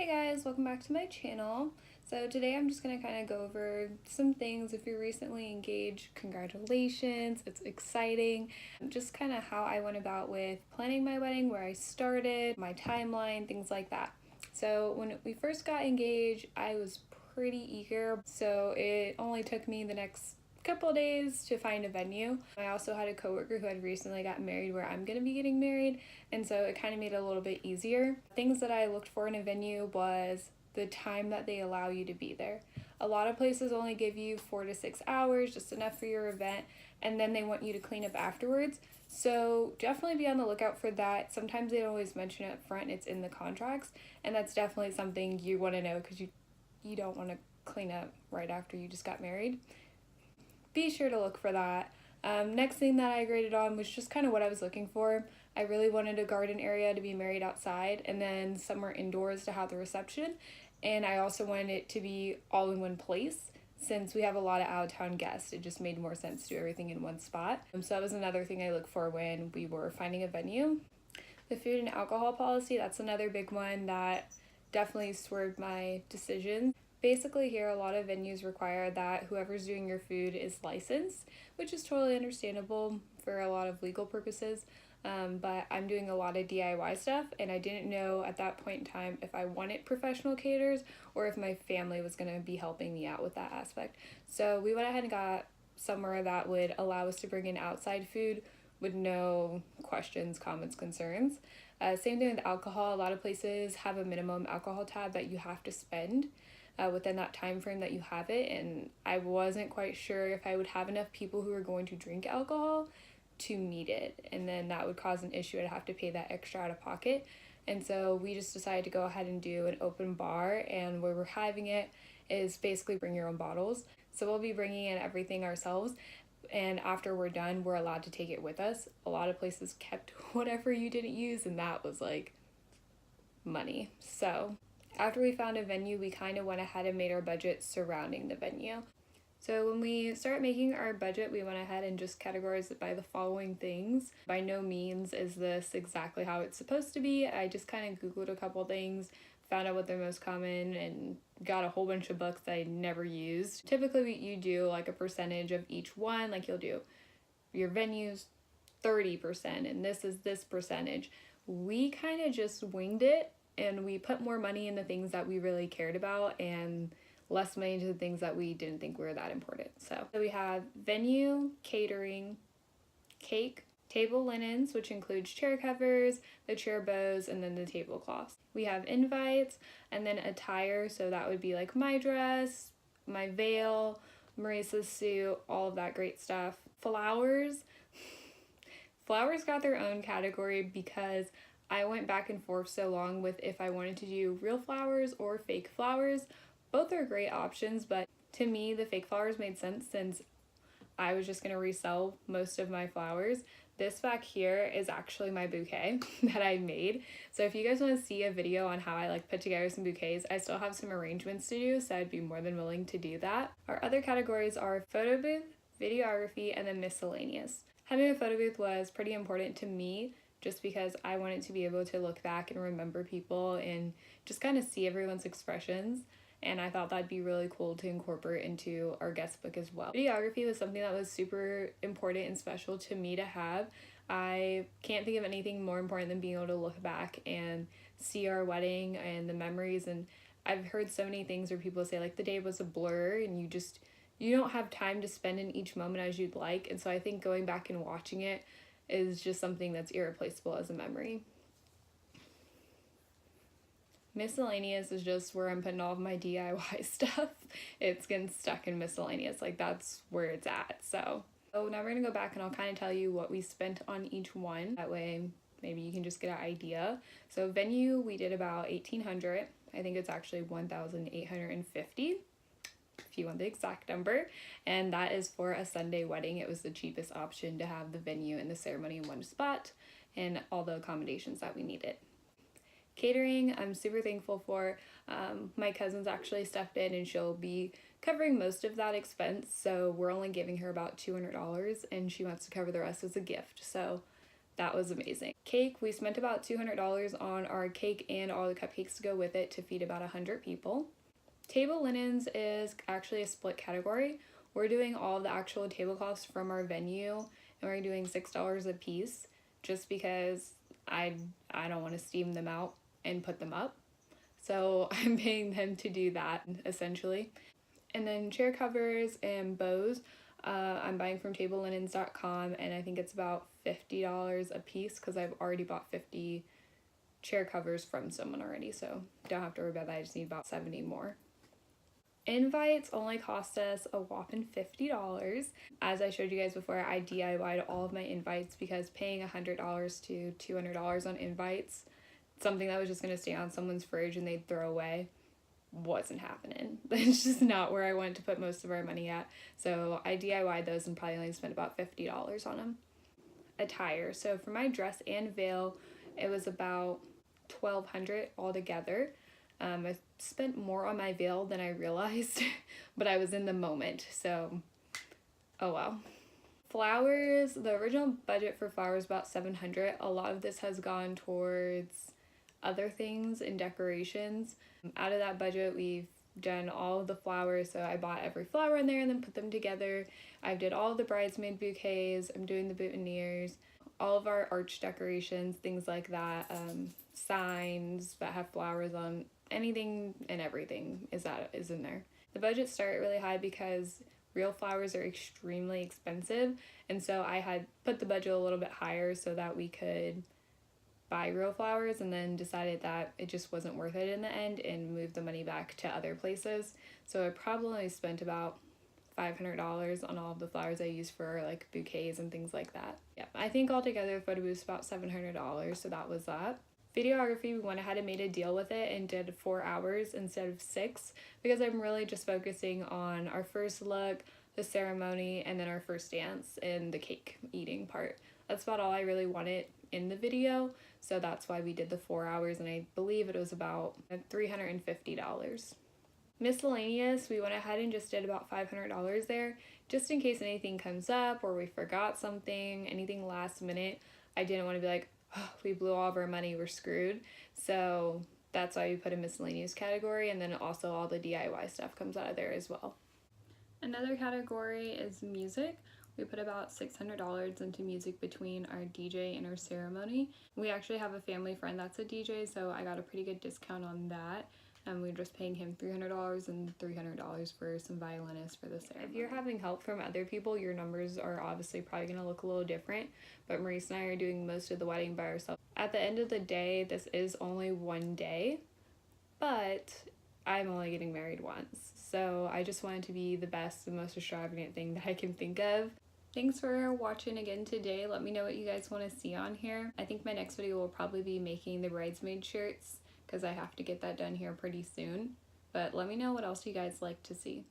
guys, welcome back to my channel. So today I'm just going to kind of go over some things. If you're recently engaged, congratulations, it's exciting. Just kind of how I went about with planning my wedding, where I started, my timeline, things like that. So when we first got engaged, I was pretty eager, so it only took me the next couple days to find a venue. I also had a coworker who had recently gotten married where I'm gonna be getting married, and so it kind of made it a little bit easier. Things that I looked for in a venue was the time that they allow you to be there. A lot of places only give you 4 to 6 hours, just enough for your event, and then they want you to clean up afterwards. So definitely be on the lookout for that. Sometimes they don't always mention it up front, it's in the contracts, and that's definitely something you want to know because you don't want to clean up right after you just got married. Be sure to look for that. Next thing that I graded on was just kind of what I was looking for. I really wanted a garden area to be married outside and then somewhere indoors to have the reception. And I also wanted it to be all in one place. Since we have a lot of out-of-town guests, it just made more sense to do everything in one spot. So that was another thing I looked for when we were finding a venue. The food and alcohol policy, that's another big one that definitely swerved my decision. Basically here, a lot of venues require that whoever's doing your food is licensed, which is totally understandable for a lot of legal purposes. But I'm doing a lot of DIY stuff, and I didn't know at that point in time if I wanted professional caterers or if my family was going to be helping me out with that aspect. So we went ahead and got somewhere that would allow us to bring in outside food with no questions, comments, concerns. Same thing with alcohol. A lot of places have a minimum alcohol tab that you have to spend within that time frame that you have it, and I wasn't quite sure if I would have enough people who are going to drink alcohol to meet it, and then that would cause an issue. I'd have to pay that extra out of pocket. And so we just decided to go ahead and do an open bar, and where we're having it is basically bring your own bottles. So we'll be bringing in everything ourselves, and after we're done, we're allowed to take it with us. A lot of places kept whatever you didn't use, and that was like money. So after we found a venue, we kind of went ahead and made our budget surrounding the venue. So when we start making our budget, we went ahead and just categorized it by the following things. By no means is this exactly how it's supposed to be. I just kind of Googled a couple things, found out what they're most common, and got a whole bunch of books that I never used. Typically you do like a percentage of each one, like you'll do your venues 30% and this is this percentage. We kind of just winged it, and we put more money in the things that we really cared about and less money into the things that we didn't think were that important. So we have venue, catering, cake, table linens, which includes chair covers, the chair bows, and then the tablecloths. We have invites, and then attire, so that would be like my dress, my veil, Marissa's suit, all of that great stuff. Flowers. Flowers got their own category because I went back and forth so long with if I wanted to do real flowers or fake flowers. Both are great options, but to me the fake flowers made sense since I was just going to resell most of my flowers. This back here is actually my bouquet that I made. So if you guys want to see a video on how I put together some bouquets, I still have some arrangements to do, so I'd be more than willing to do that. Our other categories are photo booth, videography, and then miscellaneous. Having a photo booth was pretty important to me just because I wanted to be able to look back and remember people and just kind of see everyone's expressions. And I thought that'd be really cool to incorporate into our guest book as well. Videography was something that was super important and special to me to have. I can't think of anything more important than being able to look back and see our wedding and the memories. And I've heard so many things where people say the day was a blur and you don't have time to spend in each moment as you'd like. And so I think going back and watching it is just something that's irreplaceable as a memory. Miscellaneous is just where I'm putting all of my DIY stuff. It's getting stuck in miscellaneous, that's where it's at. So now we're gonna go back and I'll kind of tell you what we spent on each one. That way maybe you can just get an idea. So venue, we did about $1,800. I think it's actually $1,850 if you want the exact number, and that is for a Sunday wedding. It was the cheapest option to have the venue and the ceremony in one spot and all the accommodations that we needed. Catering, I'm super thankful for. My cousin's actually stepped in and she'll be covering most of that expense, so we're only giving her about $200 and she wants to cover the rest as a gift. So that was amazing. Cake, we spent about $200 on our cake and all the cupcakes to go with it to feed about 100 people. Table linens is actually a split category. We're doing all of the actual tablecloths from our venue, and we're doing $6 a piece just because I don't want to steam them out and put them up. So I'm paying them to do that, essentially. And then chair covers and bows, I'm buying from tablelinens.com, and I think it's about $50 a piece because I've already bought 50 chair covers from someone already, so don't have to worry about that. I just need about 70 more. Invites only cost us a whopping $50. As I showed you guys before, I DIY'd all of my invites because paying $100 to $200 on invites, something that was just going to stay on someone's fridge and they'd throw away, wasn't happening. It's just not where I wanted to put most of our money at. So I DIY'd those and probably only spent about $50 on them. Attire. So for my dress and veil, it was about $1,200 altogether. I spent more on my veil than I realized, but I was in the moment, so oh well. Flowers, the original budget for flowers about $700. A lot of this has gone towards other things and decorations. Out of that budget, we've done all of the flowers, so I bought every flower in there and then put them together. I did all of the bridesmaid bouquets, I'm doing the boutonnieres, all of our arch decorations, things like that, signs that have flowers on, anything and everything is in there. The budget started really high because real flowers are extremely expensive, and so I had put the budget a little bit higher so that we could buy real flowers, and then decided that it just wasn't worth it in the end and moved the money back to other places. So I probably spent about $500 on all of the flowers I used for like bouquets and things like that. Yeah, I think altogether the photo booth was about $700, so that was that. Videography, we went ahead and made a deal with it and did 4 hours instead of 6 because I'm really just focusing on our first look, the ceremony, and then our first dance and the cake eating part. That's about all I really wanted in the video, so that's why we did the 4 hours, and I believe it was about $350. Miscellaneous, we went ahead and just did about $500 there, just in case anything comes up or we forgot something, anything last minute. I didn't want to be like, oh, we blew all of our money, we're screwed. So that's why we put a miscellaneous category, and then also all the DIY stuff comes out of there as well. Another category is music. We put about $600 into music between our DJ and our ceremony. We actually have a family friend that's a DJ, so I got a pretty good discount on that. And we're just paying him $300 and $300 for some violinists for the ceremony. If you're having help from other people, your numbers are obviously probably going to look a little different, but Maurice and I are doing most of the wedding by ourselves. At the end of the day, this is only one day, but I'm only getting married once, so I just wanted to be the best and most extravagant thing that I can think of. Thanks for watching again today. Let me know what you guys want to see on here. I think my next video will probably be making the bridesmaid shirts because I have to get that done here pretty soon. But let me know what else you guys like to see.